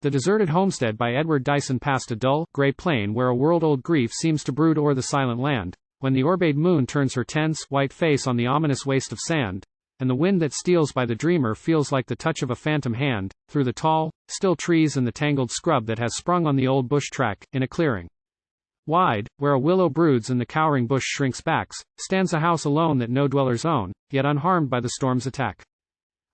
The Deserted Homestead by Edward Dyson. Past a dull, grey plain where a world-old grief seems to brood o'er the silent land, when the orbéd moon turns her tense, white face on the ominous waste of sand, and the wind that steals by the dreamer feels like the touch of a phantom hand, through the tall, still trees and the tangled scrub that has sprung on the old bush track, in a clearing wide, where a willow broods and the cowering bush shrinks back, stands a house alone that no dwellers own, yet unharmed by the storm's attack.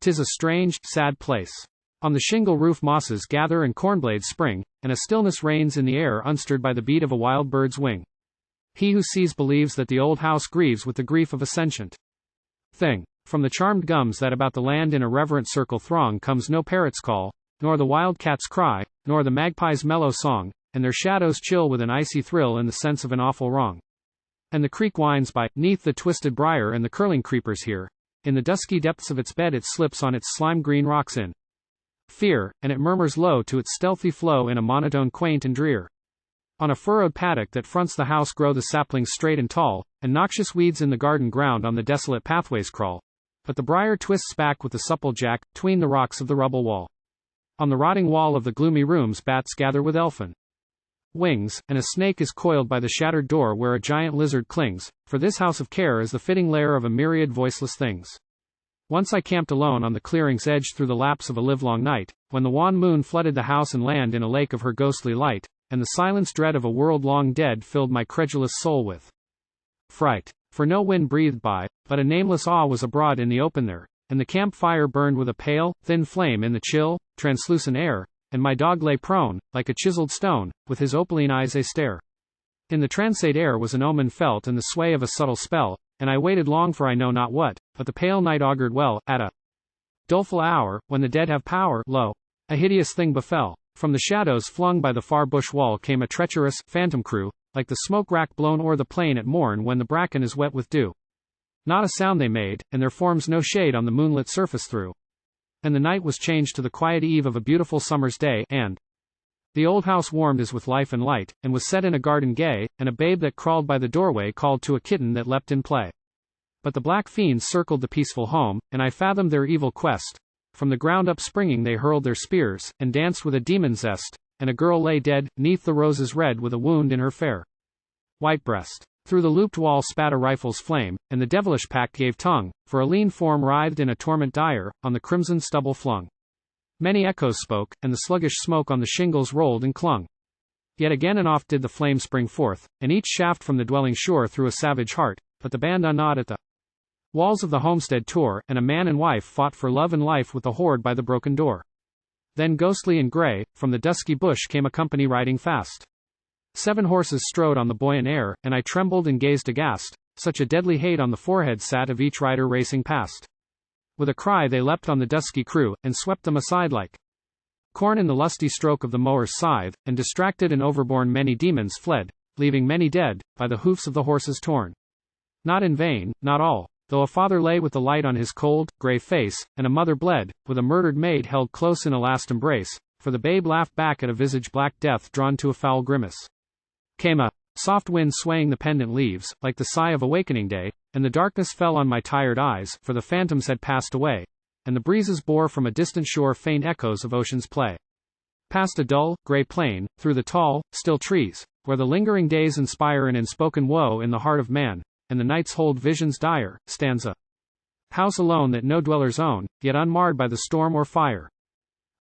'Tis a strange, sad place. On the shingle roof mosses gather and cornblades spring, and a stillness reigns in the air unstirred by the beat of a wild bird's wing. He who sees believes that the old house grieves with the grief of a sentient thing. From the charmed gums that about the land in a reverent circle throng comes no parrot's call, nor the wild cat's cry, nor the magpie's mellow song, and their shadows chill with an icy thrill in the sense of an awful wrong. And the creek winds by, 'neath the twisted briar and the curling creepers here. In the dusky depths of its bed it slips on its slime-green rocks in fear, and it murmurs low to its stealthy flow in a monotone quaint and drear. On a furrowed paddock that fronts the house grow the saplings straight and tall, and noxious weeds in the garden ground on the desolate pathways crawl. But the briar twists back with the supple jack, tween the rocks of the rubble wall. On the rotting wall of the gloomy rooms bats gather with elfin wings, and a snake is coiled by the shattered door where a giant lizard clings, for this house of care is the fitting lair of a myriad voiceless things. Once I camped alone on the clearing's edge through the lapse of a livelong night, when the wan moon flooded the house and land in a lake of her ghostly light, and the silence dread of a world long dead filled my credulous soul with fright. For no wind breathed by, but a nameless awe was abroad in the open there, and the camp fire burned with a pale, thin flame in the chill, translucent air, and my dog lay prone, like a chiseled stone, with his opaline eyes astare. In the transate air was an omen felt and the sway of a subtle spell, and I waited long for I know not what, but the pale night augured well. At a doleful hour, when the dead have power, lo, a hideous thing befell. From the shadows flung by the far bush wall came a treacherous, phantom crew, like the smoke rack blown o'er the plain at morn when the bracken is wet with dew. Not a sound they made, and their forms no shade on the moonlit surface threw. And the night was changed to the quiet eve of a beautiful summer's day, and the old house warmed as with life and light, and was set in a garden gay, and a babe that crawled by the doorway called to a kitten that leapt in play. But the black fiends circled the peaceful home, and I fathomed their evil quest. From the ground up springing they hurled their spears, and danced with a demon zest, and a girl lay dead, 'neath the roses red with a wound in her fair white breast. Through the looped wall spat a rifle's flame, and the devilish pack gave tongue, for a lean form writhed in a torment dire, on the crimson stubble flung. Many echoes spoke, and the sluggish smoke on the shingles rolled and clung. Yet again and oft did the flame spring forth, and each shaft from the dwelling shore through a savage heart, but the band unawed at the walls of the homestead tore, and a man and wife fought for love and life with the horde by the broken door. Then ghostly and grey, from the dusky bush came a company riding fast. 7 horses strode on the buoyant air, and I trembled and gazed aghast, such a deadly hate on the forehead sat of each rider racing past. With a cry they leapt on the dusky crew, and swept them aside like corn in the lusty stroke of the mower's scythe, and distracted and overborne many demons fled, leaving many dead, by the hoofs of the horses torn. Not in vain, not all, though a father lay with the light on his cold, grey face, and a mother bled, with a murdered maid held close in a last embrace, for the babe laughed back at a visage black death drawn to a foul grimace. Came a soft wind swaying the pendant leaves, like the sigh of awakening day, and the darkness fell on my tired eyes, for the phantoms had passed away, and the breezes bore from a distant shore faint echoes of ocean's play. Past a dull, grey plain, through the tall, still trees, where the lingering days inspire an unspoken woe in the heart of man, and the nights hold visions dire, stands a house alone that no dwellers own, yet unmarred by the storm or fire.